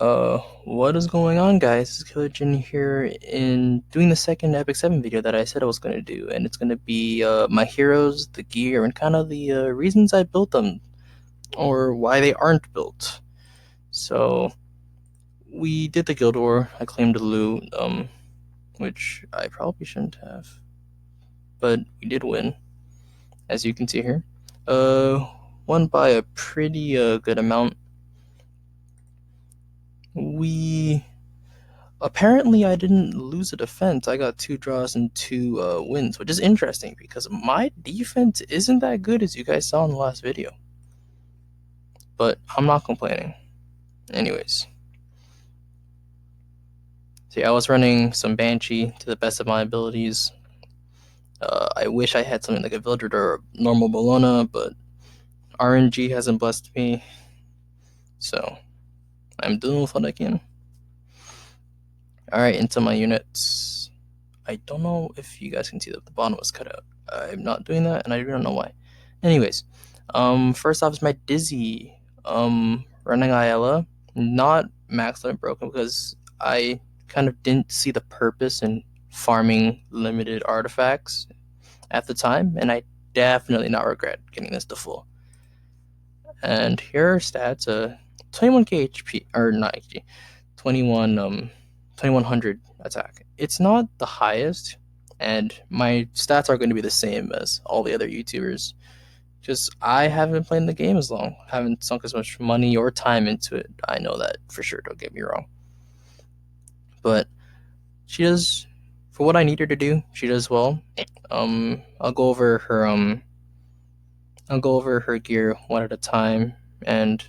What is going on, guys? It's GvG and here in doing the second Epic 7 video that I said I was going to do, and it's going to be my heroes, the gear, and kind of the reasons I built them, or why they aren't built. So, we did the Guild War, I claimed the loot, which I probably shouldn't have, but we did win, as you can see here. Won by a pretty good amount. Apparently, I didn't lose a defense. I got 2 draws and 2 wins, which is interesting because my defense isn't that good as you guys saw in the last video. But I'm not complaining. Anyways. See, I was running some Banshee to the best of my abilities. I wish I had something like a Villager or a normal Bologna, but RNG hasn't blessed me. So, I'm doing with what I can. Alright, into my units. I don't know if you guys can see that the bottom was cut out. I'm not doing that, and I don't know why. Anyways, first off is my Dizzy. Running Ayala, not max limit broken because I kind of didn't see the purpose in farming limited artifacts at the time, and I definitely not regret getting this to full. And here are stats: 21k HP, or not HP, 2100 attack. It's not the highest, and my stats are going to be the same as all the other YouTubers. Just I haven't been playing the game as long, haven't sunk as much money or time into it. I know that for sure, don't get me wrong. But she does, for what I need her to do, she does well. I'll go over her gear one at a time, and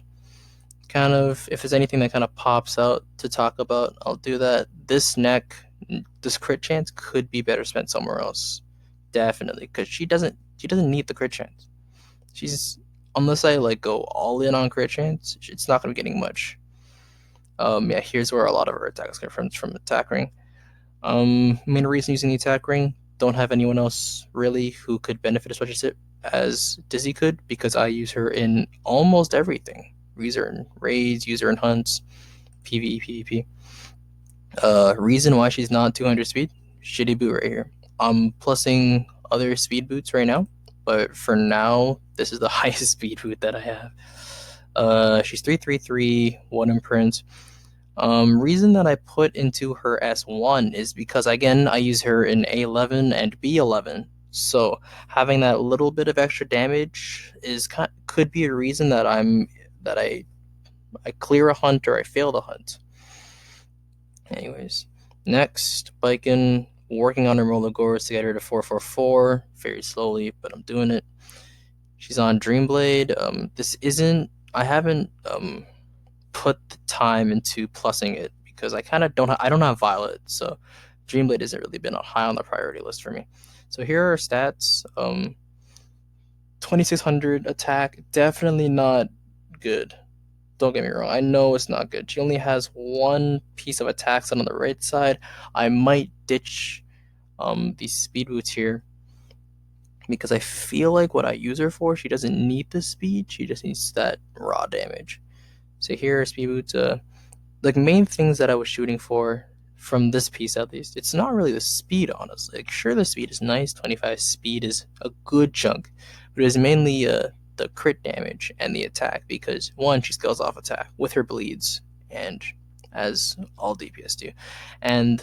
kind of, if there's anything that kind of pops out to talk about, I'll do that. This crit chance could be better spent somewhere else, definitely, because she doesn't need the crit chance. She's, unless I like go all in on crit chance, it's not gonna be getting much. Yeah, here's where a lot of her attacks get from attack ring. Main reason using the attack ring, don't have anyone else really who could benefit as much as Dizzy could, because I use her in almost everything. Use her in raids, use her in hunts, PvE, PvP. Reason why she's not 200 speed, shitty boot right here. I'm plussing other speed boots right now, but for now, this is the highest speed boot that I have. She's 333, 1 imprint. Reason that I put into her S1 is because, again, I use her in A11 and B11. So having that little bit of extra damage could be a reason that I clear a hunt or I fail the hunt. Anyways, next, Bikin, working on her mola to get her to 444, very slowly, but I'm doing it. She's on Dreamblade. I haven't put the time into plussing it because I kind of I don't have Violet, so Dreamblade hasn't really been high on the priority list for me. So here are her stats. 2600 attack, definitely not good. Don't get me wrong, I know it's not good. She only has 1 piece of attack set on the right side. I might ditch these speed boots here because I feel like what I use her for, she doesn't need the speed, she just needs that raw damage. So here are speed boots. Like, main things that I was shooting for from this piece, at least, it's not really the speed, honestly. Like, sure, the speed is nice, 25 speed is a good chunk, but it was mainly the crit damage and the attack, because 1, she scales off attack with her bleeds, and as all DPS do, and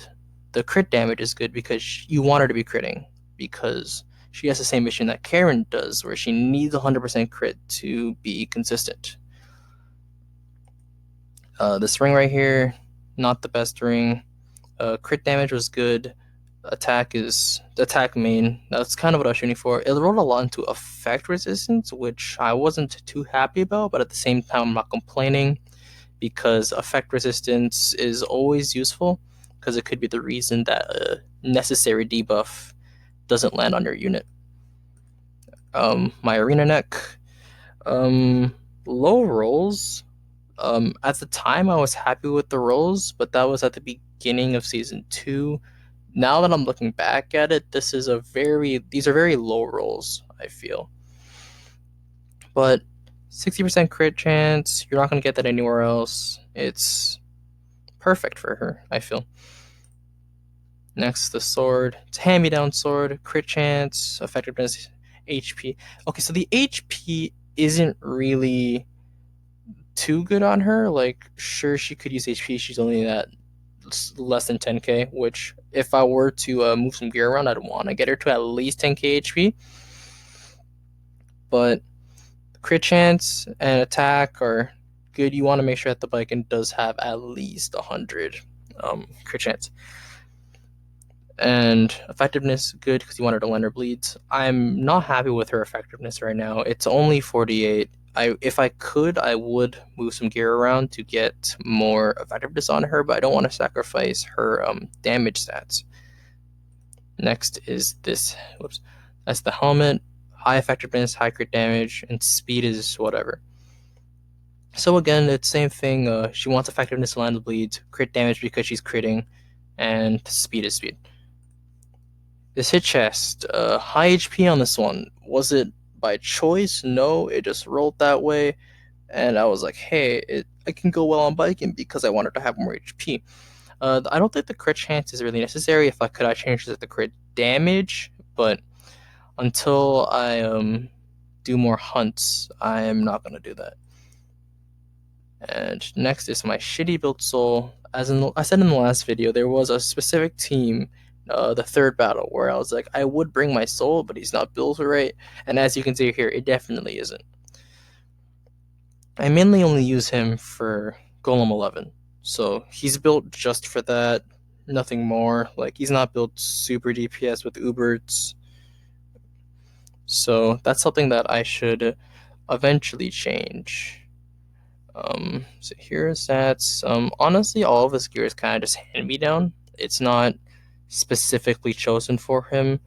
the crit damage is good because you want her to be critting, because she has the same mission that Karen does, where she needs 100% crit to be consistent. This ring right here, not the best ring. Crit damage was good. Attack is the attack main. That's kind of what I was shooting for. It rolled a lot into effect resistance, which I wasn't too happy about, but at the same time, I'm not complaining because effect resistance is always useful because it could be the reason that a necessary debuff doesn't land on your unit. My arena neck, low rolls. At the time, I was happy with the rolls, but that was at the beginning of season 2. Now that I'm looking back at it, these are very low rolls, I feel. But 60% crit chance, you're not going to get that anywhere else. It's perfect for her, I feel. Next, the sword. It's a hand-me-down sword, crit chance, effectiveness, HP. Okay, so the HP isn't really too good on her. Like, sure, she could use HP. She's only at less than 10k, which if I were to move some gear around, I'd want to get her to at least 10k HP. But crit chance and attack are good. You want to make sure that the Viking does have at least 100 crit chance. And effectiveness, good, because you want her to land her bleeds. I'm not happy with her effectiveness right now. It's only 48. If I could, I would move some gear around to get more effectiveness on her, but I don't want to sacrifice her damage stats. Next is this. Whoops. That's the helmet. High effectiveness, high crit damage, and speed is whatever. So again, it's same thing. She wants effectiveness to land the bleeds, crit damage because she's critting, and speed is speed. This hit chest, high HP on this one. Was it by choice? No, it just rolled that way. And I was like, hey, I can go well on biking because I wanted to have more HP. I don't think the crit chance is really necessary. If I could, I change it to the crit damage. But until I do more hunts, I am not going to do that. And next is my shitty build soul. As I said in the last video, there was a specific team, the third battle, where I was like, I would bring my soul, but he's not built right. And as you can see here, it definitely isn't. I mainly only use him for Golem 11. So he's built just for that, nothing more. Like, he's not built super DPS with Uberts. So that's something that I should eventually change. So here are stats. Honestly, all of his gear is kind of just hand-me-down. It's not specifically chosen for him,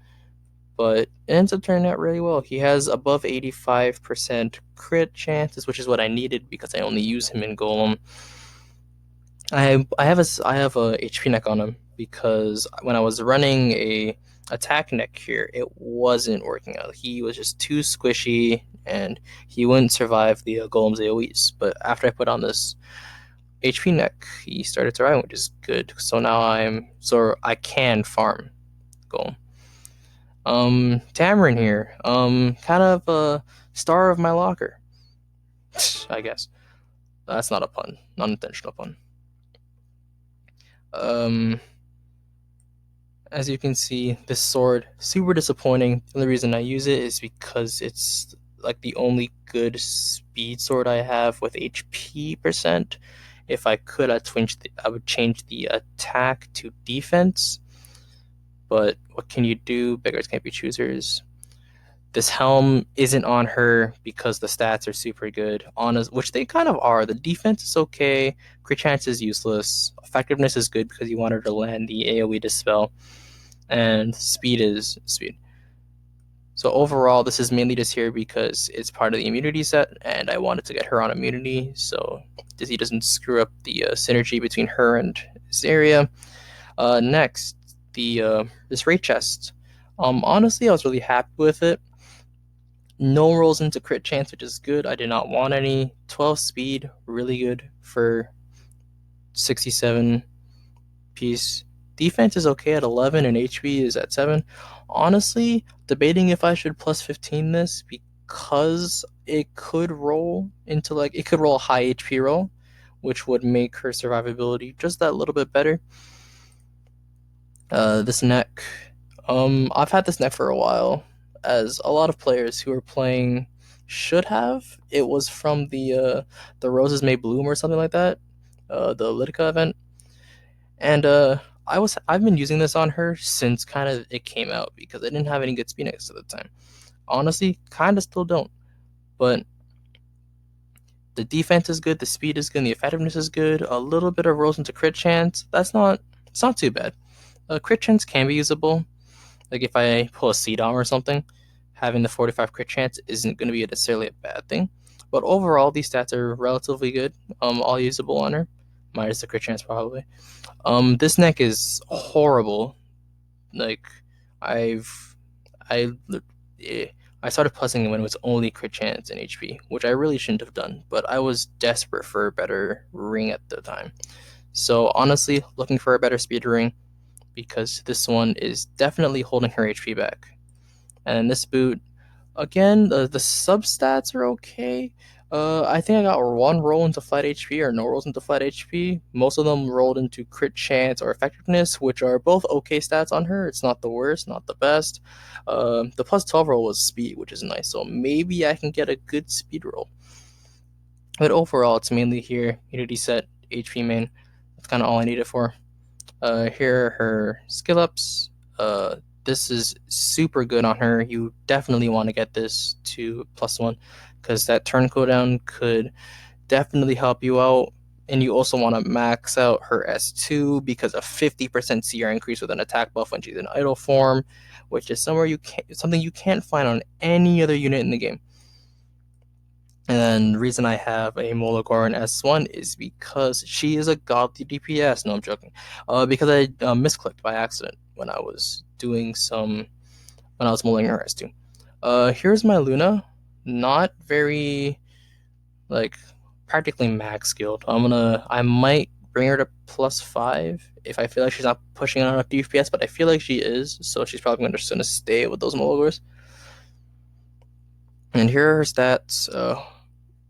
but it ends up turning out really well. He has above 85% crit chances, which is what I needed because I only use him in Golem. I have a HP neck on him because when I was running a attack neck here, it wasn't working out. He was just too squishy and he wouldn't survive the Golem's AoEs. But after I put on this HP neck, he started surviving, which is good. So now I can farm Golem. Tamarin here, kind of a star of my locker, I guess. That's not a pun, non-intentional pun. As you can see, this sword, super disappointing. The only reason I use it is because it's like the only good speed sword I have with HP percent. If I could, I would change the attack to defense. But what can you do? Beggars can't be choosers. This helm isn't on her because the stats are super good, which they kind of are. The defense is okay, crit chance is useless, effectiveness is good because you want her to land the AoE dispel, and speed is speed. So overall, this is mainly just here because it's part of the immunity set, and I wanted to get her on immunity so Dizzy doesn't screw up the synergy between her and this area. Next, this raid chest. Honestly, I was really happy with it. No rolls into crit chance, which is good. I did not want any. 12 speed, really good for 67 piece. Defense is okay at 11 and HP is at 7. Honestly, debating if I should plus 15 this because it could roll into it could roll a high HP roll, which would make her survivability just that little bit better. This neck. I've had this neck for a while, as a lot of players who are playing should have. It was from the Roses May Bloom or something like that, the Litica event, and I've been using this on her since kind of it came out because I didn't have any good speed necks at the time. Honestly, kind of still don't, but the defense is good, the speed is good, and the effectiveness is good. A little bit of rolls into crit chance. It's not too bad. Crit chance can be usable. Like if I pull a C-Dom or something, having the 45 crit chance isn't going to be necessarily a bad thing. But overall, these stats are relatively good. All usable on her, minus the crit chance probably. This neck is horrible. Like I started puzzling when it was only crit chance and HP, which I really shouldn't have done. But I was desperate for a better ring at the time. So honestly, looking for a better speed ring because this one is definitely holding her HP back. And in this boot, again, the substats are okay. I think I got one roll into flat HP or no rolls into flat HP. Most of them rolled into crit chance or effectiveness, which are both okay stats on her. It's not the worst, not the best. The plus 12 roll was speed, which is nice. So maybe I can get a good speed roll. But overall, it's mainly here, Unity set, HP main. That's kind of all I need it for. Here are her skill ups. This is super good on her. You definitely want to get this to +1 because that turn cooldown could definitely help you out. And you also want to max out her S2 because a 50% CR increase with an attack buff when she's in idle form, which is something you can't find on any other unit in the game. And then the reason I have a mola in S1 is because she is a godly DPS. No, I'm joking. Because I misclicked by accident when I was moling her S2. Here's my Luna. Not very, like, practically max skilled. I might bring her to +5 if I feel like she's not pushing on enough DPS, but I feel like she is, so she's probably just gonna stay with those mola. And here are her stats.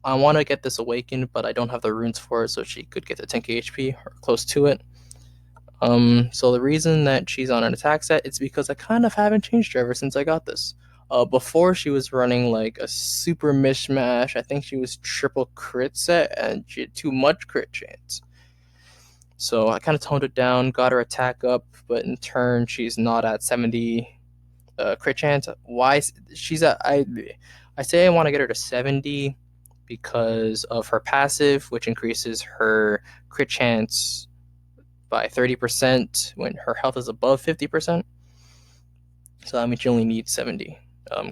I want to get this awakened, but I don't have the runes for it, so she could get to 10k HP or close to it. So the reason that she's on an attack set is because I kind of haven't changed her ever since I got this. Before she was running like a super mishmash. I think she was triple crit set and she had too much crit chance. So I kind of toned it down, got her attack up, but in turn she's not at 70 crit chance. Why she's at I say I want to get her to 70 because of her passive, which increases her crit chance by 30% when her health is above 50%. So that means you only need 70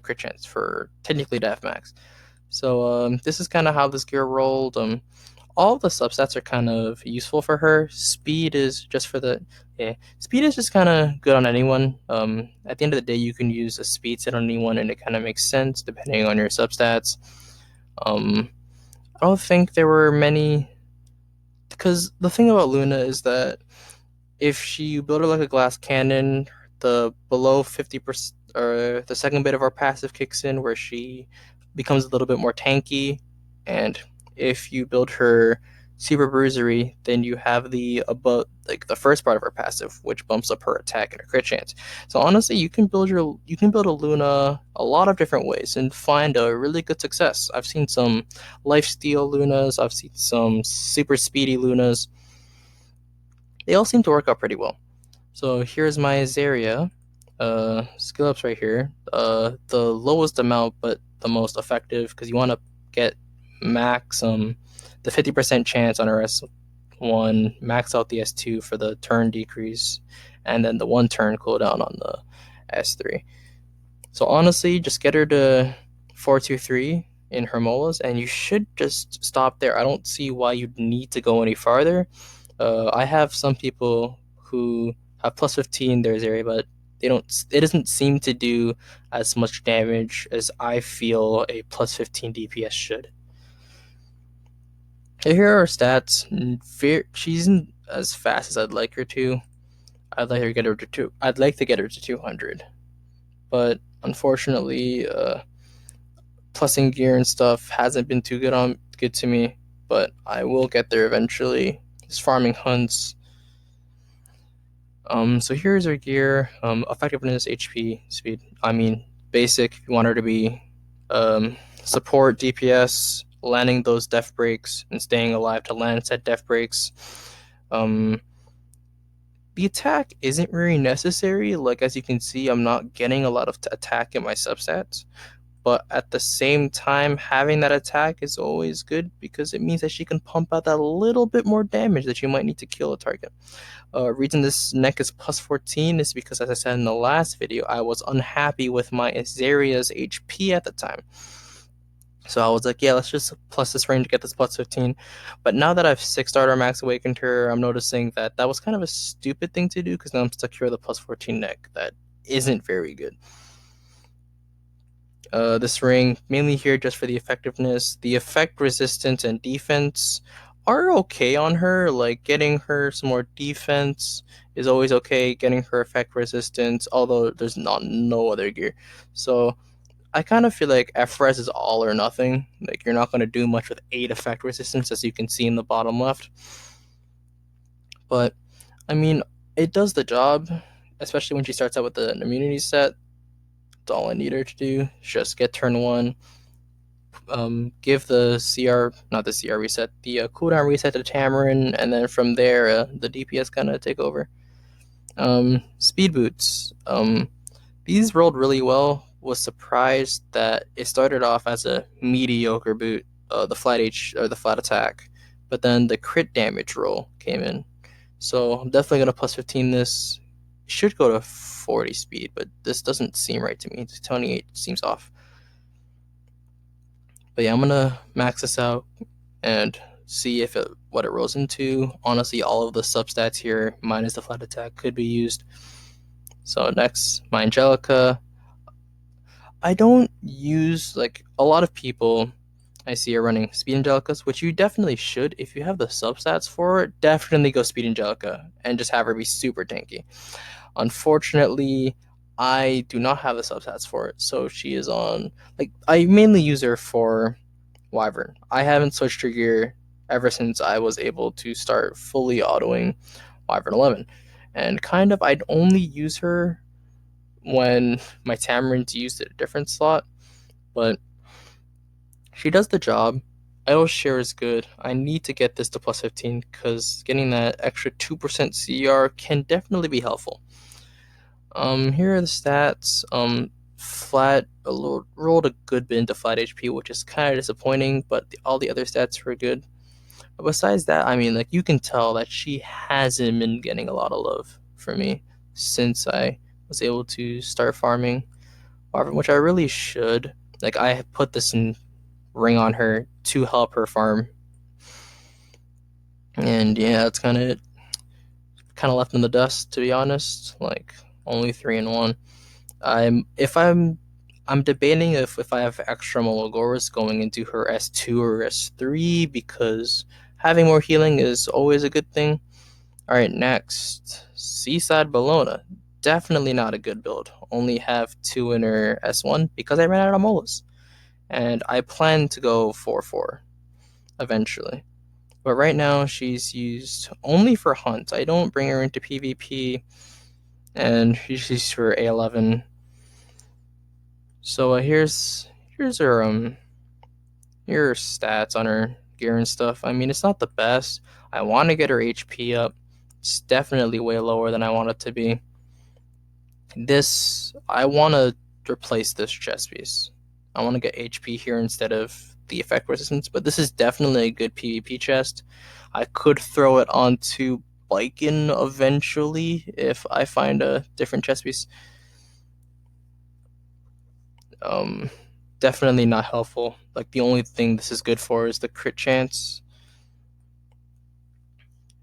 crit chance for technically to F max. So this is kind of how this gear rolled. All the substats are kind of useful for her. Speed is just for the speed is just kind of good on anyone. At the end of the day, you can use a speed set on anyone, and it kind of makes sense depending on your substats. I don't think there were many, because the thing about Luna is that if you build her like a glass cannon, the below 50% or the second bit of our passive kicks in where she becomes a little bit more tanky. And if you build her super bruisery, then you have the above, like the first part of her passive, which bumps up her attack and her crit chance. So honestly, you can build a Luna a lot of different ways and find a really good success. I've seen some lifesteal Lunas, I've seen some super speedy Lunas. They all seem to work out pretty well. So here's my Azaria. Skill ups right here. The lowest amount, but the most effective because you want to get max the 50% chance on her S1, max out the S2 for the turn decrease, and then the 1 turn cooldown on the S3. So honestly, just get her to 423 in her molas, and you should just stop there. I don't see why you'd need to go any farther. I have some people who have +15 their area, but they don't. It doesn't seem to do as much damage as I feel a +15 DPS should. Here are her stats. She's isn't as fast as I'd like her to. I'd like to get her to 200, but unfortunately, plussing gear and stuff hasn't been too good to me. But I will get there eventually. Just farming hunts. So here's our gear. Effectiveness, HP, speed. I mean, basic. If you want her to be support, DPS, landing those death breaks and staying alive to land said death breaks. The attack isn't really necessary. Like, as you can see, I'm not getting a lot of attack in my substats. But at the same time, having that attack is always good because it means that she can pump out that little bit more damage that you might need to kill a target. Reason this neck is +14 is because, as I said in the last video, I was unhappy with my Azaria's HP at the time. So I was like, yeah, let's just plus this range to get this +15. But now that I've 6-star max awakened her, I'm noticing that that was kind of a stupid thing to do because now I'm stuck here with a +14 neck that isn't very good. This ring, mainly here just for the effectiveness. The effect, resistance, and defense are okay on her. Like getting her some more defense is always okay. Getting her effect resistance, although there's not no other gear. So I kind of feel like FRES is all or nothing. Like you're not going to do much with 8 effect resistance, as you can see in the bottom left. But I mean, it does the job, especially when she starts out with an immunity set. That's all I need her to do. Just get turn 1, give the CR, not the CR reset, the cooldown reset to Tamarin, and then from there, the DPS kind of take over. Speed boots. These rolled really well. Was surprised that it started off as a mediocre boot, the flat H or the flat attack, but then the crit damage roll came in. So I'm definitely gonna plus 15 this. Should go to 40 speed, but this doesn't seem right to me. 28 seems off. But yeah, I'm gonna max this out and see if what it rolls into. Honestly, all of the substats here minus the flat attack could be used. So next, my Angelica. I don't use like a lot of people I see are running Speed Angelicas, which you definitely should. If you have the substats for it, definitely go Speed Angelica and just have her be super tanky. Unfortunately, I do not have the substats for it, so she is on like I mainly use her for Wyvern. I haven't switched her gear ever since I was able to start fully autoing Wyvern 11. And kind of I'd only use her when my Tamarin's used at a different slot, but she does the job. Idle share is good. I need to get this to plus 15 because getting that extra 2% CR can definitely be helpful. Here are the stats. Flat rolled a good bit into flat HP, which is kind of disappointing, but all the other stats were good. But besides that, I mean, like you can tell that she hasn't been getting a lot of love for me since I was able to start farming, which I really should. Like I put this in ring on her to help her farm, and yeah, it's kind of it. Kind of left in the dust, to be honest. Like only 3-1. I'm debating if I have extra Mologoras going into her S2 or S3 because having more healing is always a good thing. All right, next Seaside Bologna. Definitely not a good build. Only have 2 in her S1 because I ran out of molas, and I plan to go 4-4 eventually. But right now she's used only for hunt. I don't bring her into PvP, and she's used for A11. So here's her stats on her gear and stuff. I mean, it's not the best. I want to get her HP up. It's definitely way lower than I want it to be. I want to replace this chest piece. I want to get HP here instead of the effect resistance, but this is definitely a good PvP chest. I could throw it onto Biken eventually if I find a different chest piece. Um, Definitely not helpful. Like the only thing this is good for is the crit chance.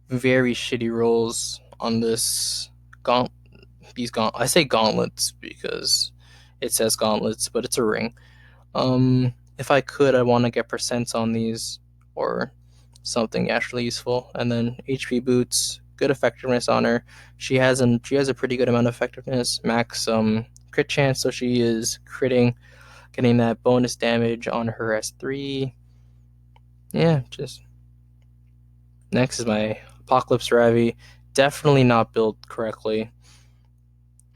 Very shitty rolls on this gaunt. I say gauntlets because it says gauntlets, but it's a ring. If I could, I want to get percents on these or something actually useful. And then HP boots, good effectiveness on her. She has a pretty good amount of effectiveness, max crit chance, so she is critting, getting that bonus damage on her S3. Yeah, just next is my Apocalypse Ravi. Definitely not built correctly.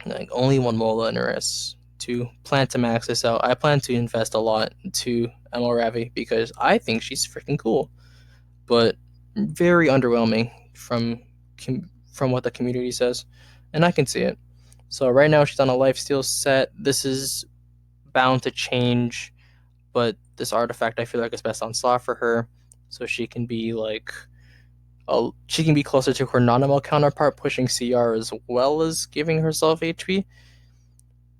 Like only 1 mola in her S2. Plan to max this out. I plan to invest a lot into ML Ravi because I think she's freaking cool, but very underwhelming from what the community says, and I can see it. So right now she's on a lifesteal set. This is bound to change, but this artifact I feel like is best on slot for her, so she can be like she can be closer to her non-ML counterpart, pushing CR as well as giving herself HP.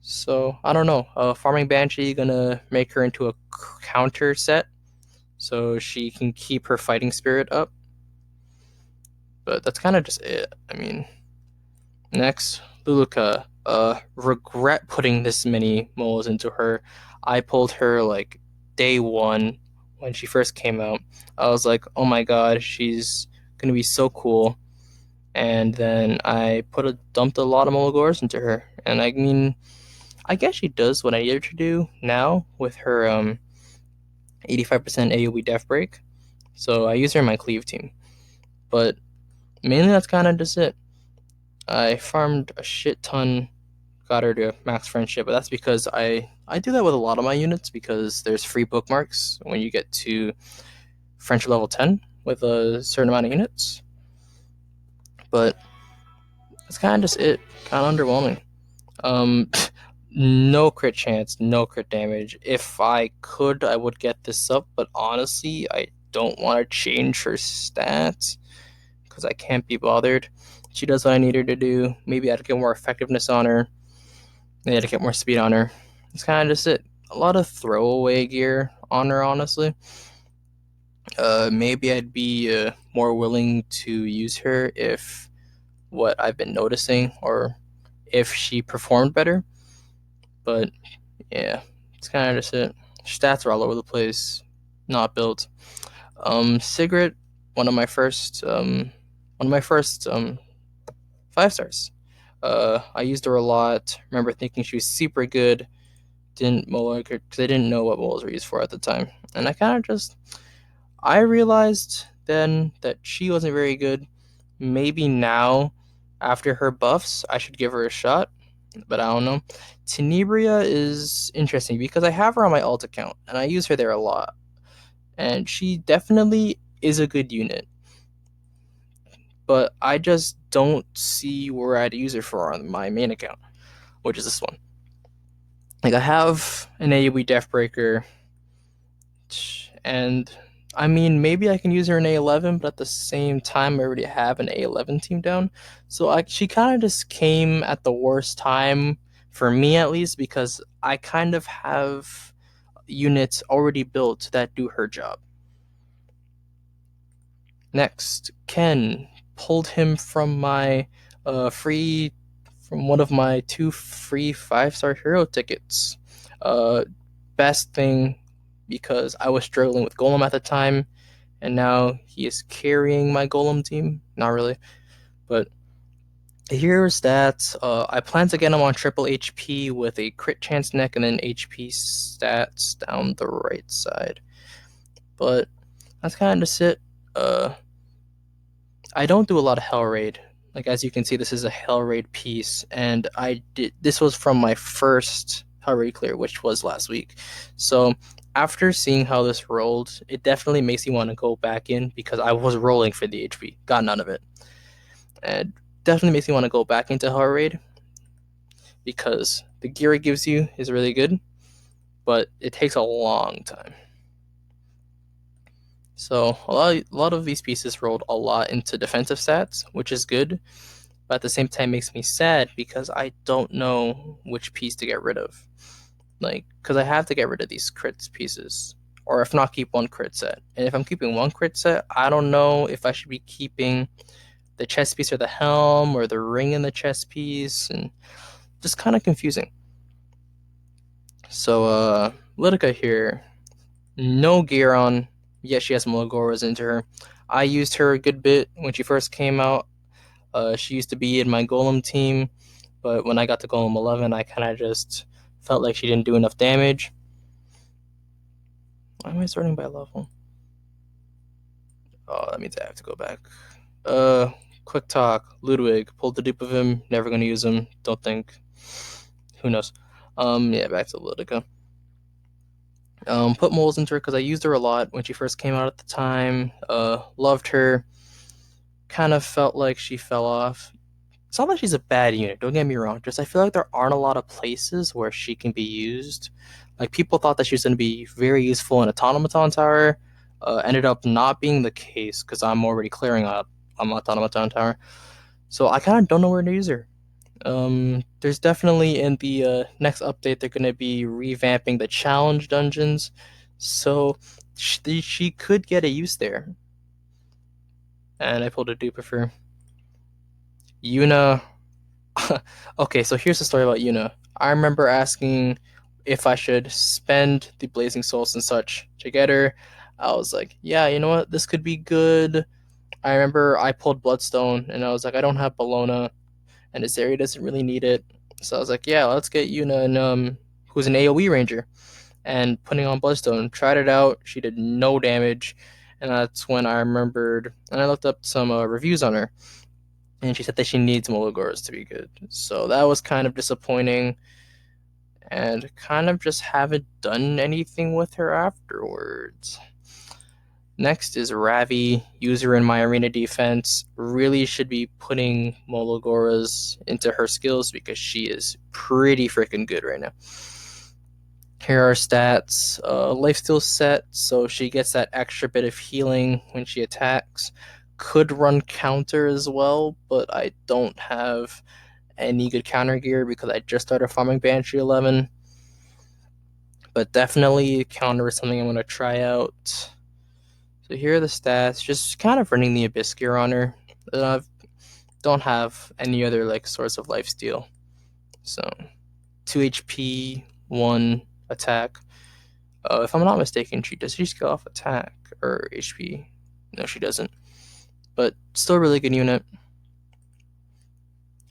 So I don't know. Farming Banshee gonna make her into a counter set, so she can keep her fighting spirit up. But that's kind of just it. I mean, next Luluka. Regret putting this many moles into her. I pulled her like day 1 when she first came out. I was like, oh my god, she's gonna be so cool. And then I dumped a lot of Molagors into her. And I mean, I guess she does what I need her to do now with her 85% AoE def break. So I use her in my cleave team. But mainly that's kind of just it. I farmed a shit ton, got her to max friendship, but that's because I do that with a lot of my units because there's free bookmarks when you get to friendship level 10 with a certain amount of units. But that's kind of just it. Kind of underwhelming. Um, no crit chance, no crit damage. If I could, I would get this up, but honestly, I don't want to change her stats because I can't be bothered. She does what I need her to do. Maybe I'd get more effectiveness on her. Maybe I'd get more speed on her. It's kind of just it. A lot of throwaway gear on her, honestly. Maybe I'd be more willing to use her if what I've been noticing or if she performed better. But yeah, it's kind of just it. Stats are all over the place, not built. Sigrid, one of my first 5 stars. I used her a lot. Remember thinking she was super good. Didn't mola because I didn't know what molas were used for at the time, and I realized then that she wasn't very good. Maybe now, after her buffs, I should give her a shot, but I don't know. Tenebria is interesting because I have her on my alt account and I use her there a lot, and she definitely is a good unit. But I just don't see where I'd use her for on my main account, which is this one. Like I have an AoE Death Breaker, and I mean maybe I can use her in A11, but at the same time I already have an A11 team down, so she kind of just came at the worst time for me at least because I kind of have units already built that do her job. Next, Ken pulled him from my free from one of my 2 free 5-star hero tickets. Uh, Best thing because I was struggling with Golem at the time, and now he is carrying my Golem team. Not really, but here's that. I plan to get him on triple HP with a crit chance neck and then HP stats down the right side. But that's kind of just it. I don't do a lot of Hell Raid. Like as you can see, this is a Hell Raid piece, and this was from my first Hell Raid clear, which was last week. So after seeing how this rolled, it definitely makes me want to go back in because I was rolling for the HP, got none of it, and definitely makes me want to go back into Hell Raid because the gear it gives you is really good, but it takes a long time. So a lot of these pieces rolled a lot into defensive stats, which is good, but at the same time makes me sad because I don't know which piece to get rid of. Like, because I have to get rid of these crits pieces, or if not, keep one crit set. And if I'm keeping one crit set, I don't know if I should be keeping the chest piece or the helm or the ring in the chest piece, and just kind of confusing. So, Litica here, no gear on. Yes, she has Malagoras into her. I used her a good bit when she first came out. She used to be in my Golem team, but when I got to Golem 11, I kind of just felt like she didn't do enough damage. Why am I starting by level? Oh, that means I have to go back. Quick talk. Ludwig, pulled the dupe of him. Never gonna use him. Don't think. Who knows? Yeah, back to Litica. Put moles into her because I used her a lot when she first came out at the time. Loved her. Kind of felt like she fell off. It's not that she's a bad unit, don't get me wrong. Just I feel like there aren't a lot of places where she can be used. Like people thought that she was going to be very useful in Automaton Tower. Ended up not being the case because I'm already clearing out Automaton Tower. So I kind of don't know where to use her. There's definitely in the next update they're going to be revamping the challenge dungeons, so she could get a use there. And I pulled a dupe of her. Yuna. Okay, so here's the story about Yuna. I remember asking if I should spend the Blazing Souls and such to get her. I was like, yeah, you know what? This could be good. I remember I pulled Bloodstone, and I was like, I don't have Bologna, and this area doesn't really need it. So I was like, yeah, let's get Yuna and who's an AoE ranger, and putting on Bloodstone. Tried it out. She did no damage, and that's when I remembered, and I looked up some reviews on her, and she said that she needs Mologoras to be good. So that was kind of disappointing, and kind of just haven't done anything with her afterwards. Next is Ravi, user in my arena defense. Really should be putting Mologoras into her skills because she is pretty freaking good right now. Here are stats. Lifesteal set, so she gets that extra bit of healing when she attacks. Could run counter as well, but I don't have any good counter gear because I just started farming Banshee 11. But definitely counter is something I'm going to try out. So here are the stats. Just kind of running the Abyss gear on her. I don't have any other like source of lifesteal. So 2 HP, 1 attack. If I'm not mistaken, does she scale off attack or HP? No, she doesn't. But still a really good unit.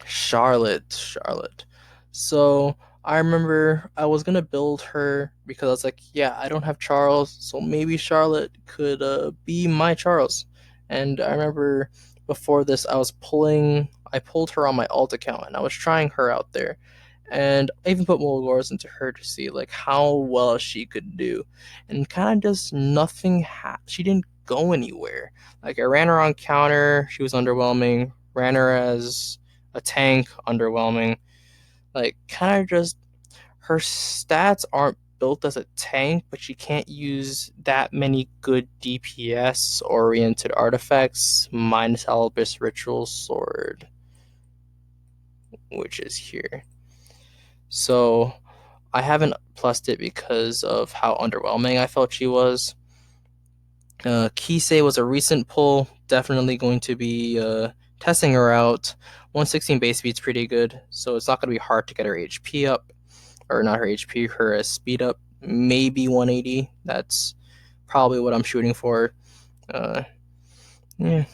Charlotte. So I remember I was gonna build her because I was like, yeah, I don't have Charles, so maybe Charlotte could be my Charles. And I remember before this, I pulled her on my alt account, and I was trying her out there, and I even put Mulgores into her to see like how well she could do, and kind of just nothing. She didn't go anywhere. Like I ran her on counter, she was underwhelming. Ran her as a tank, underwhelming. Like, kind of just her stats aren't built as a tank, but she can't use that many good DPS oriented artifacts, minus Alabus Ritual Sword, which is here. So, I haven't plussed it because of how underwhelming I felt she was. Kisei was a recent pull, definitely going to be testing her out. 116 base speed's pretty good, so it's not going to be hard to get her HP up, or not her HP, her speed up. Maybe 180. That's probably what I'm shooting for. Yeah.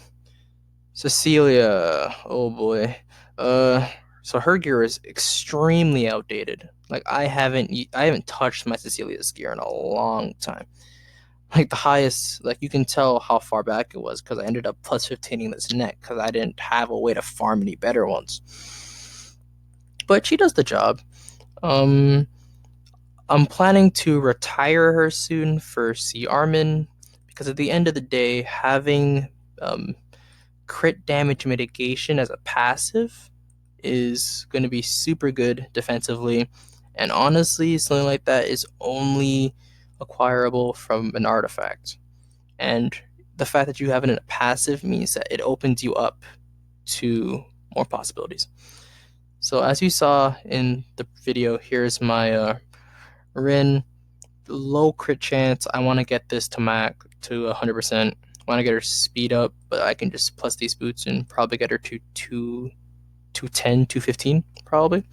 Cecilia, oh boy. So her gear is extremely outdated. Like I haven't touched my Cecilia's gear in a long time. Like the highest, like you can tell how far back it was because I ended up plus 15ing this neck because I didn't have a way to farm any better ones. But she does the job. I'm planning to retire her soon for C Armin because at the end of the day, having crit damage mitigation as a passive is going to be super good defensively. And honestly, something like that is only acquirable from an artifact. And the fact that you have it in a passive means that it opens you up to more possibilities. So as you saw in the video, here's my Rin. Low crit chance. I want to get this to max to 100%. I want to get her speed up, but I can just plus these boots and probably get her to 210, 215 probably.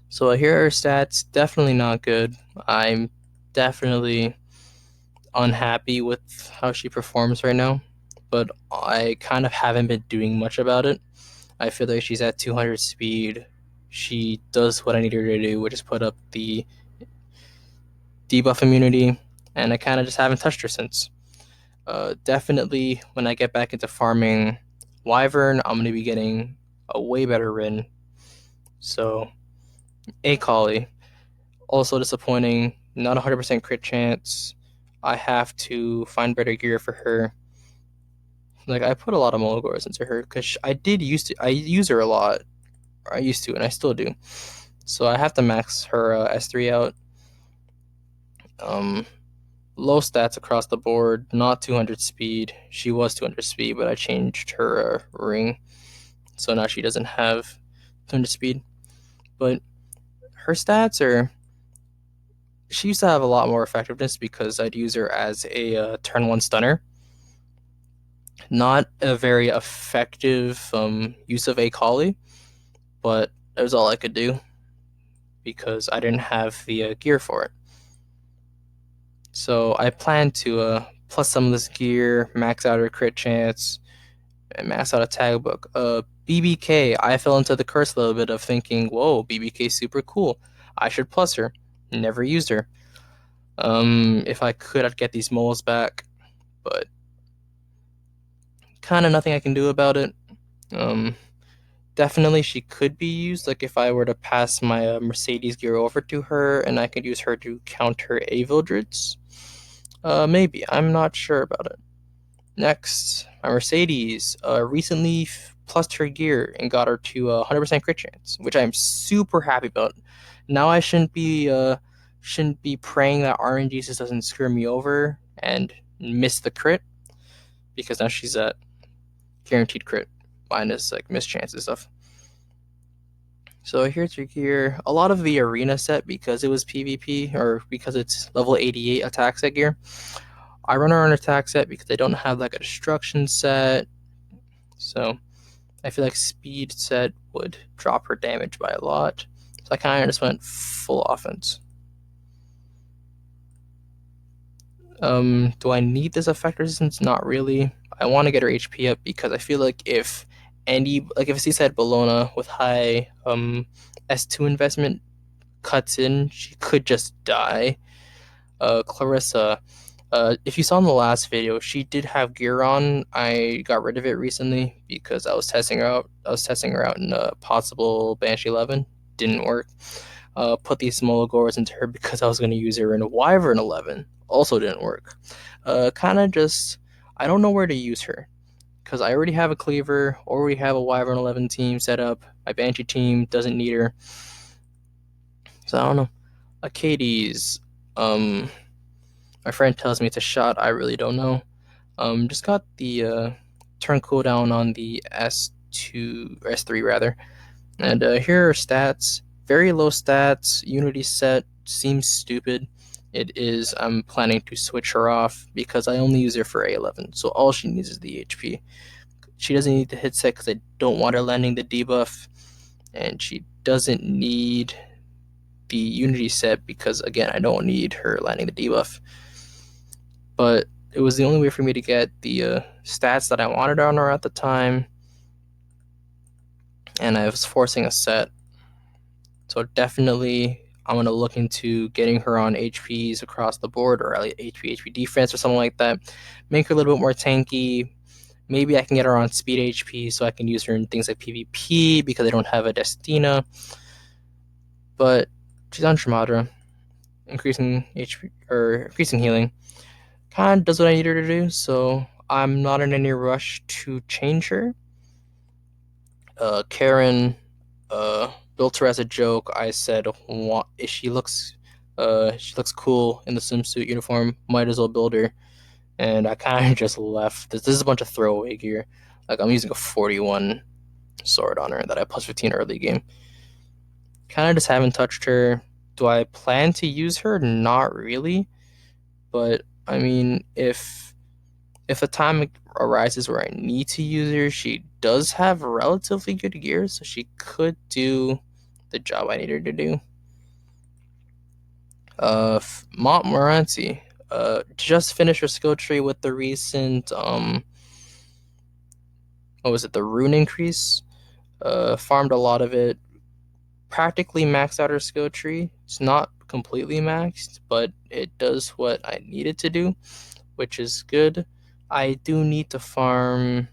So here are her stats. Definitely not good. I'm definitely unhappy with how she performs right now, but I kind of haven't been doing much about it. I feel like she's at 200 speed. She does what I need her to do, which is put up the debuff immunity, and I kind of just haven't touched her since. Definitely, when I get back into farming Wyvern, I'm going to be getting a way better Rin. So, a Collie. Also disappointing, not 100% crit chance. I have to find better gear for her. Like, I put a lot of Mologors into her because I use her a lot. I used to, and I still do. So I have to max her S3 out. Low stats across the board, not 200 speed. She was 200 speed, but I changed her ring. So now she doesn't have 200 speed. But her stats are... She used to have a lot more effectiveness because I'd use her as a turn 1 stunner. Not a very effective use of a Collie, but it was all I could do because I didn't have the gear for it. So I plan to plus some of this gear, max out her crit chance, and max out a tag book. BBK, I fell into the curse a little bit of thinking, whoa, BBK super cool. I should plus her. Never used her. If I could, I'd get these moles back, but kind of nothing I can do about it. Definitely she could be used, like if I were to pass my Mercedes gear over to her and I could use her to counter Avildrids. Maybe. I'm not sure about it. Next, my Mercedes recently plussed her gear and got her to 100% crit chance, which I'm super happy about. Now I shouldn't be praying that RNG just doesn't screw me over and miss the crit, because now she's at guaranteed crit minus like miss chance and stuff. So here's your gear. A lot of the arena set, because it was PvP or because it's level 88 attack set gear. I run her on attack set because I don't have like a destruction set. So I feel like speed set would drop her damage by a lot. So I kind of just went full offense. Do I need this effect resistance? Not really. I want to get her HP up because I feel like if a C-side Bologna with high S2 investment cuts in, she could just die. Clarissa, if you saw in the last video, she did have gear on. I got rid of it recently because I was testing her out. I was testing her out in a possible Banshee 11. Didn't work. Put these Smolagors into her because I was going to use her in a Wyvern 11. Also didn't work. Kind of just, I don't know where to use her because I already have a Cleaver, already have a Wyvern 11 team set up. My Banshee team doesn't need her. So I don't know. Acades, my friend tells me it's a shot. I really don't know. Just got the turn cooldown on the S2 or S3 rather, and here are stats. Very low stats. Unity set seems stupid. It is. I'm planning to switch her off because I only use her for A11, so all she needs is the HP. She doesn't need the hit set because I don't want her landing the debuff, and she doesn't need the Unity set because again I don't need her landing the debuff. But it was the only way for me to get the stats that I wanted on her at the time, and I was forcing a set. So definitely I'm going to look into getting her on HPs across the board, or HP defense or something like that. Make her a little bit more tanky. Maybe I can get her on speed HP so I can use her in things like PvP because I don't have a Destina. But she's on Shamadra, increasing HP or increasing healing. Kind of does what I need her to do, so I'm not in any rush to change her. Karen built her as a joke. I said, she looks cool in the swimsuit uniform. Might as well build her. And I kind of just left. This is a bunch of throwaway gear. Like I'm using a 41 sword on her that I plus 15 early game. Kind of just haven't touched her. Do I plan to use her? Not really. But I mean, if a time arises where I need to use her, she does have relatively good gear, so she could do the job I need her to do. Montmorency just finished her skill tree with the recent the rune increase. Farmed a lot of it. Practically maxed out her skill tree. It's not completely maxed, but it does what I need it to do, which is good. I do need to farm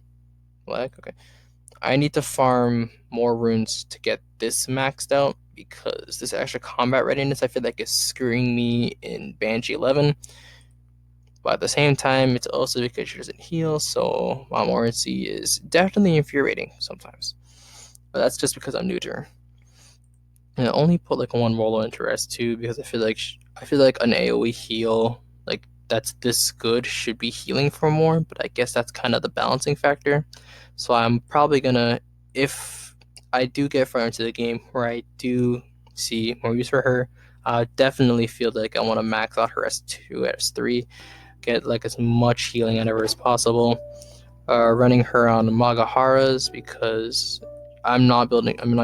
I need to farm more runes to get this maxed out because this extra combat readiness I feel like is screwing me in Banshee 11. But at the same time, it's also because she doesn't heal, so Montmorency is definitely infuriating sometimes. But that's just because I'm new to her. And I only put like one mola into S2 because I feel like an AoE heal like that's this good should be healing for more, but I guess that's kind of the balancing factor. So I'm probably gonna, if I do get far into the game where I do see more use for her, I definitely feel like I want to max out her S2, S3, get like as much healing out of her as possible. Running her on Magaharas because I'm not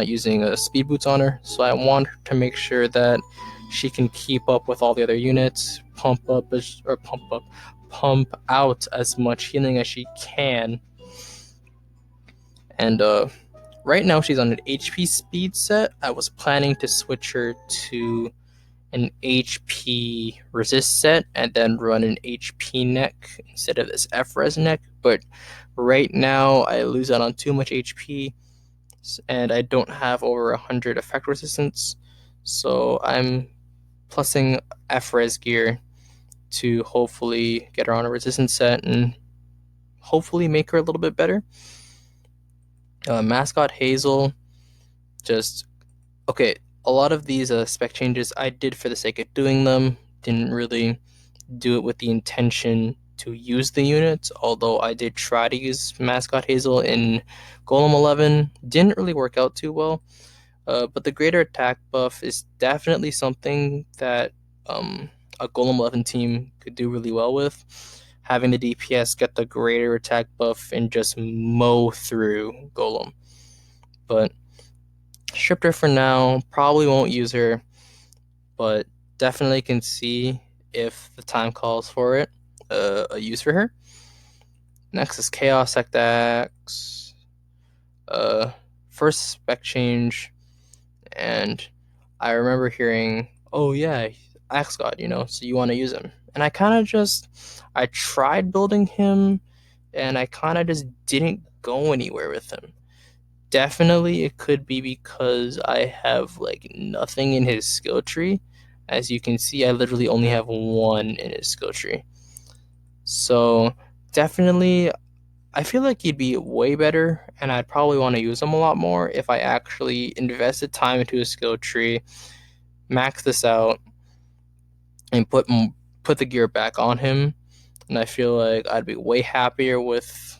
using speed boots on her, so I want to make sure that she can keep up with all the other units, pump out as much healing as she can. And right now she's on an HP speed set. I was planning to switch her to an HP resist set and then run an HP neck instead of this F-res neck, but right now I lose out on too much HP and I don't have over 100 effect resistance, so I'm plussing F-res gear to hopefully get her on a resistance set and hopefully make her a little bit better. Mascot Hazel, just okay. A lot of these spec changes I did for the sake of doing them. Didn't really do it with the intention to use the units, although I did try to use Mascot Hazel in Golem 11. Didn't really work out too well. But the greater attack buff is definitely something that a Golem 11 team could do really well with. Having the DPS get the greater attack buff and just mow through Golem. But stripped her for now, probably won't use her, but definitely can see if the time calls for it, a use for her. Next is Chaos Sectax. First spec change, and I remember hearing, oh yeah, Axe God, so you want to use him. And I tried building him, and I kind of just didn't go anywhere with him. Definitely it could be because I have like nothing in his skill tree. As you can see, I literally only have one in his skill tree. So definitely I feel like he'd be way better, and I'd probably want to use him a lot more if I actually invested time into his skill tree, max this out, and put the gear back on him. And I feel like I'd be way happier with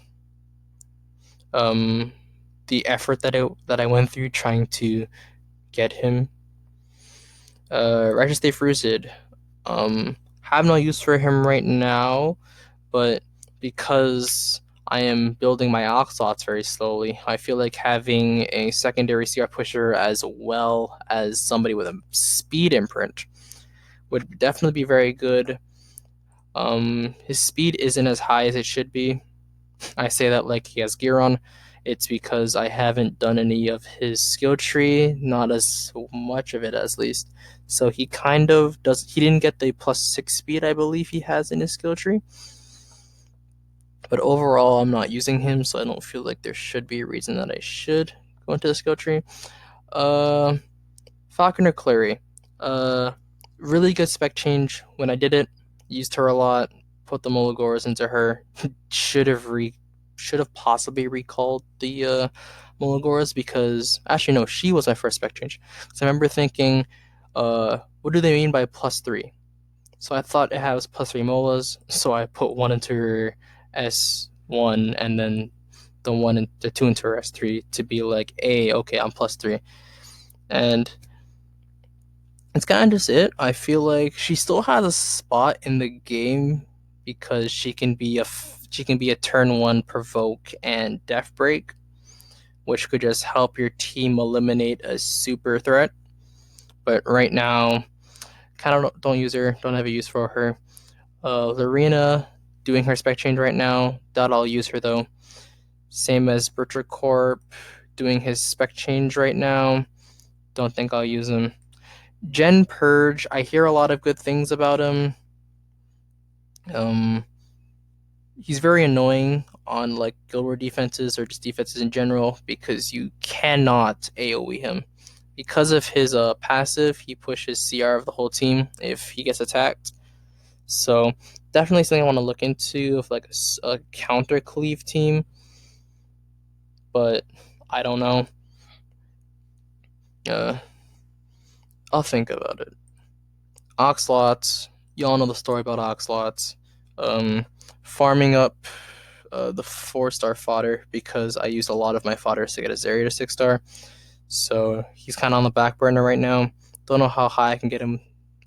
the effort that I went through trying to get him. Righteous Stay Fruited. Have no use for him right now, but because I am building my Oxlots very slowly, I feel like having a secondary CR pusher as well as somebody with a speed imprint would definitely be very good. His speed isn't as high as it should be. I say that like he has gear on. It's because I haven't done any of his skill tree, not as much of it at least. So he kind of he didn't get the +6 speed I believe he has in his skill tree. But overall, I'm not using him, so I don't feel like there should be a reason that I should go into the skill tree. Falconer Clary. Really good spec change when I did it. Used her a lot. Put the Molagoras into her. should have possibly recalled the Molagoras because actually no, she was my first spec change. So I remember thinking, what do they mean by +3? So I thought it has +3 molas, so I put one into her S1 and then the 2 into her S3 to be like, hey, okay, I'm +3. And it's kind of just it. I feel like she still has a spot in the game because she can be a turn 1 provoke and death break, which could just help your team eliminate a super threat. But right now, kind of don't use her. Don't have a use for her. Lorena doing her spec change right now. Doubt I'll use her though. Same as Butcher Corp doing his spec change right now. Don't think I'll use him. Gen Purge, I hear a lot of good things about him. He's very annoying on like Guild War defenses or just defenses in general because you cannot AoE him. Because of his passive, he pushes CR of the whole team if he gets attacked. So definitely something I want to look into of like a counter cleave team, but I don't know. I'll think about it. Oxlots, y'all know the story about Oxlots. Farming up the 4-star fodder because I used a lot of my fodder to get a Zarya to 6-star. So he's kind of on the back burner right now. Don't know how high I can get him.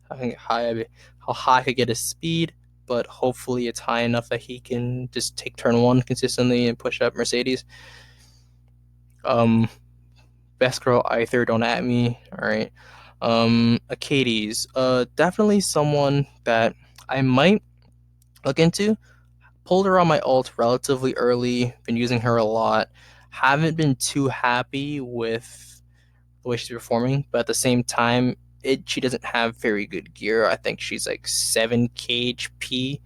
How high I could get his speed, but hopefully it's high enough that he can just take turn 1 consistently and push up Mercedes. Best girl Aether, don't at me. All right. Acades, definitely someone that I might look into. Pulled her on my ult relatively early, been using her a lot. Haven't been too happy with the way she's performing, but at the same time, she doesn't have very good gear. I think she's like 7k HP.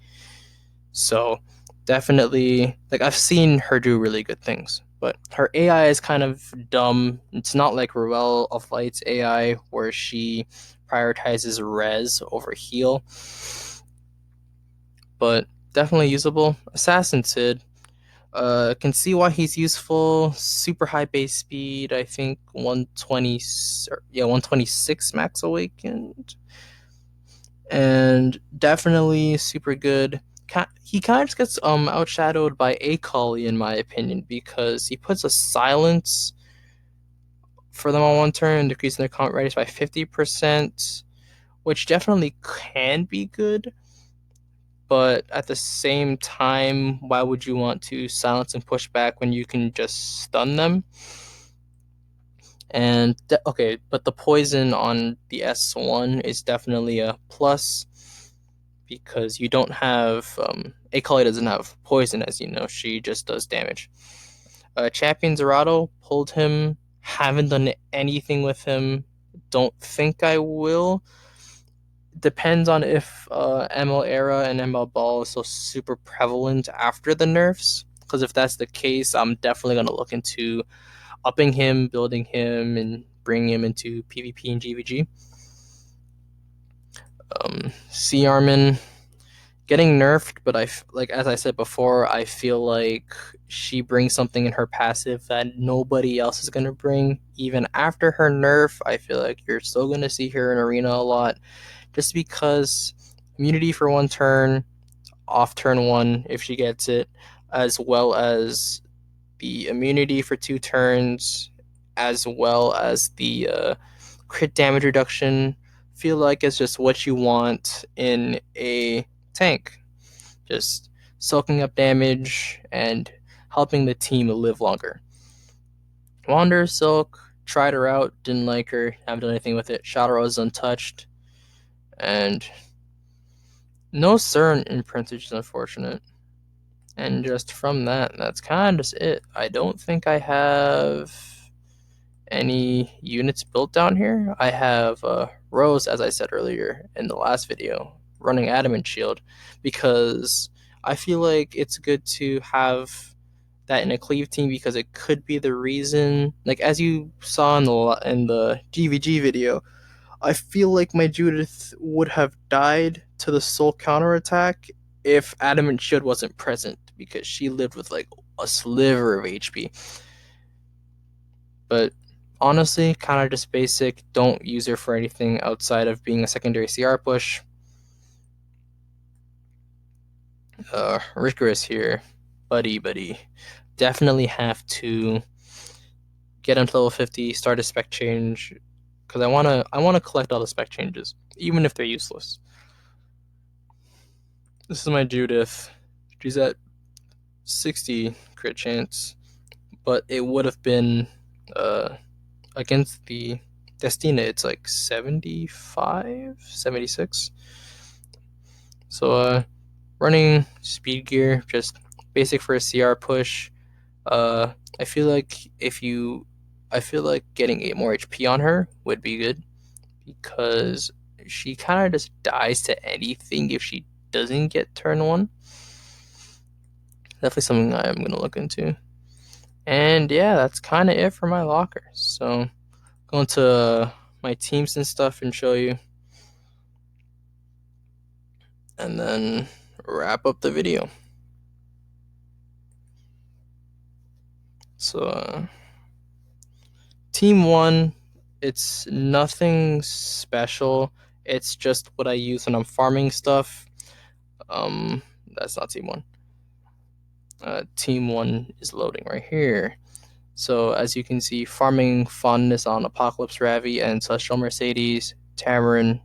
So definitely, like, I've seen her do really good things, but her AI is kind of dumb. It's not like Ruel of Light's AI where she prioritizes res over heal, but definitely usable. Assassin Sid, can see why he's useful. Super high base speed. I think 120, yeah, 126 max awakened, and definitely super good. He kind of just gets outshadowed by Akali in my opinion because he puts a silence for them on one turn, decreasing their combat radius by 50%, which definitely can be good. But at the same time, why would you want to silence and push back when you can just stun them? And okay, but the poison on the S1 is definitely a plus because you don't have Akali doesn't have poison, as you know. She just does damage. Champion Zerato, pulled him. Haven't done anything with him. Don't think I will. Depends on if ML Era and ML Ball is so super prevalent after the nerfs. Because if that's the case, I'm definitely going to look into upping him, building him, and bringing him into PvP and GvG. C Armin getting nerfed, but like as I said before, I feel like she brings something in her passive that nobody else is gonna bring. Even after her nerf, I feel like you're still gonna see her in arena a lot, just because immunity for one turn, off turn one if she gets it, as well as the immunity for 2 turns, as well as the crit damage reduction. Feel like it's just what you want in a tank. Just soaking up damage and helping the team live longer. Wander Silk, tried her out, didn't like her, haven't done anything with it. Shadowrose is untouched. And no CERN imprint, which is unfortunate. And just from that, that's kind of just it. I don't think I have any units built down here. I have Rose, as I said earlier in the last video, running Adamant Shield because I feel like it's good to have that in a cleave team because it could be the reason, like as you saw in the GvG video, I feel like my Judith would have died to the soul counterattack if Adamant Shield wasn't present because she lived with like a sliver of HP. But honestly, kind of just basic. Don't use her for anything outside of being a secondary CR push. Ricorous here, buddy. Definitely have to get him to level 50, start a spec change, because I wanna collect all the spec changes, even if they're useless. This is my Judith. She's at 60 crit chance, but it would have been against the Destina, it's like 75, 76. So running speed gear, just basic for a CR push. I feel like I feel like getting 8 more HP on her would be good because she kind of just dies to anything if she doesn't get turn 1. Definitely something I'm gonna look into. And yeah, that's kind of it for my locker. So go into my teams and stuff and show you, and then wrap up the video. So team 1, it's nothing special. It's just what I use when I'm farming stuff. That's not team 1. Team 1 is loading right here. So as you can see, farming fondness on Apocalypse Ravi and Celestial Mercedes. Tamarin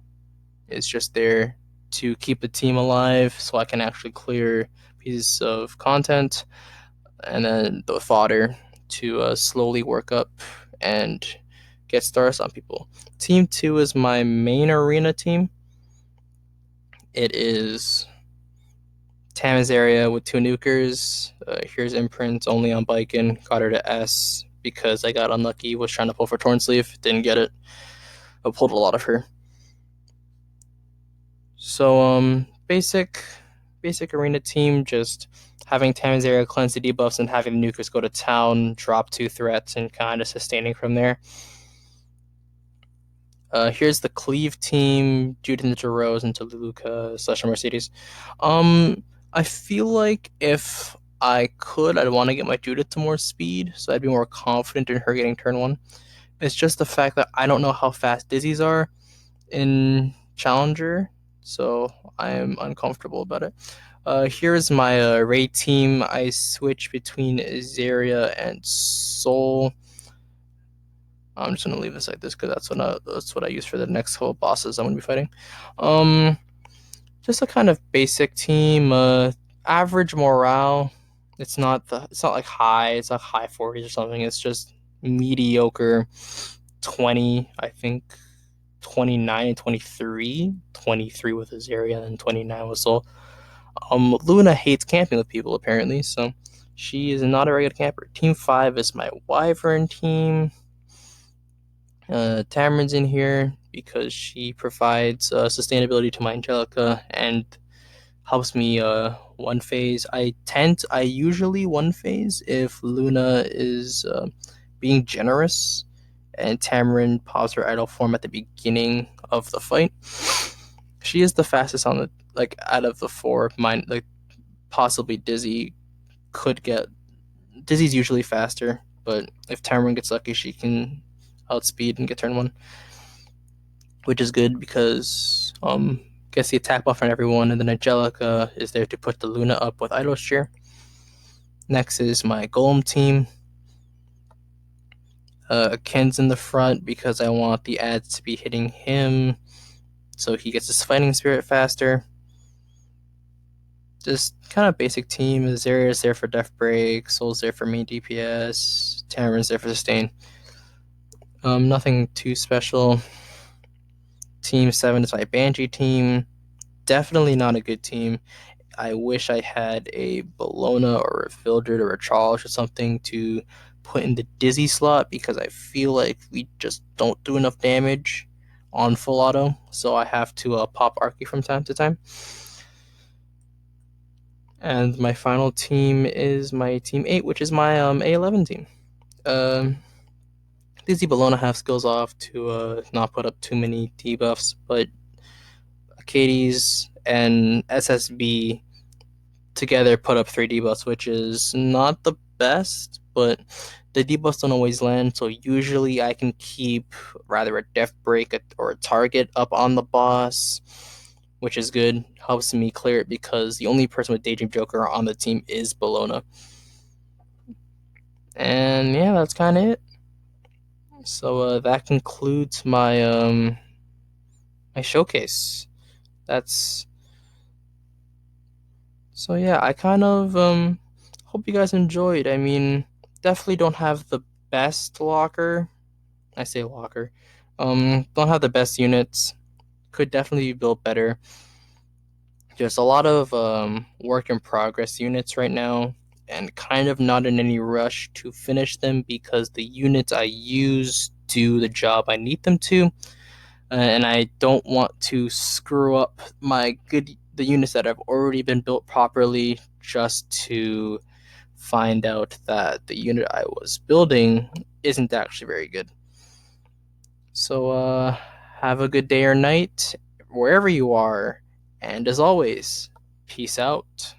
is just there to keep the team alive so I can actually clear pieces of content. And then the fodder to slowly work up and get stars on people. Team 2 is my main arena team. It is Tama's area with 2 nukers. Here's imprints only on Biken. Got her to S because I got unlucky. Was trying to pull for Torn Sleeve. Didn't get it. I pulled a lot of her. So basic arena team, just having Tama's area cleanse the debuffs and having the nukers go to town, drop 2 threats, and kind of sustaining from there. Here's the Cleave team: Judith into Rose, into Luluka, / Mercedes. I feel like if I could, I'd want to get my Judith to more speed, so I'd be more confident in her getting turn 1. It's just the fact that I don't know how fast Dizzies are in Challenger, so I am uncomfortable about it. Here's my raid team. I switch between Azaria and Soul. I'm just gonna leave this like this because that's what I use for the next couple bosses I'm gonna be fighting. Just a kind of basic team. Average morale. It's not like high. It's not high 40s or something. It's just mediocre. 20, I think. 29 and 23. 23 with Azaria and 29 with Soul. Luna hates camping with people apparently, so she is not a regular camper. Team 5 is my Wyvern team. Tamarin's in here because she provides sustainability to my Angelica and helps me one phase. I usually one phase if Luna is being generous and Tamarin pops her idle form at the beginning of the fight. She is the fastest on the out of the 4. Mine possibly Dizzy could get. Dizzy's usually faster, but if Tamarin gets lucky, she can outspeed and get turn 1, which is good because gets the attack buff on everyone, and then Angelica is there to put the Luna up with Idol Shear. Next is my Golem team. Ken's in the front because I want the ads to be hitting him so he gets his fighting spirit faster. Just kind of basic team. Azaria's there for Death Break, Soul's there for main DPS, Tamarin's there for sustain. Nothing too special. Team 7 is my Banshee team. Definitely not a good team. I wish I had a Bologna or a Vildred or a Charles or something to put in the Dizzy slot because I feel like we just don't do enough damage on full auto, so I have to pop Arky from time to time. And my final team is my Team 8, which is my A11 team. Dizzy Bologna have skills off to not put up too many debuffs, but Katie's and SSB together put up 3 debuffs, which is not the best, but the debuffs don't always land, so usually I can keep rather a Death Break or a target up on the boss, which is good. Helps me clear it because the only person with Daydream Joker on the team is Bologna. And yeah, that's kind of it. So that concludes my my showcase. So yeah, I kind of hope you guys enjoyed. I mean, definitely don't have the best locker. I say locker. Don't have the best units. Could definitely be built better. There's a lot of work in progress units right now, and kind of not in any rush to finish them because the units I use do the job I need them to, and I don't want to screw up the units that have already been built properly just to find out that the unit I was building isn't actually very good. So have a good day or night wherever you are, and as always, peace out.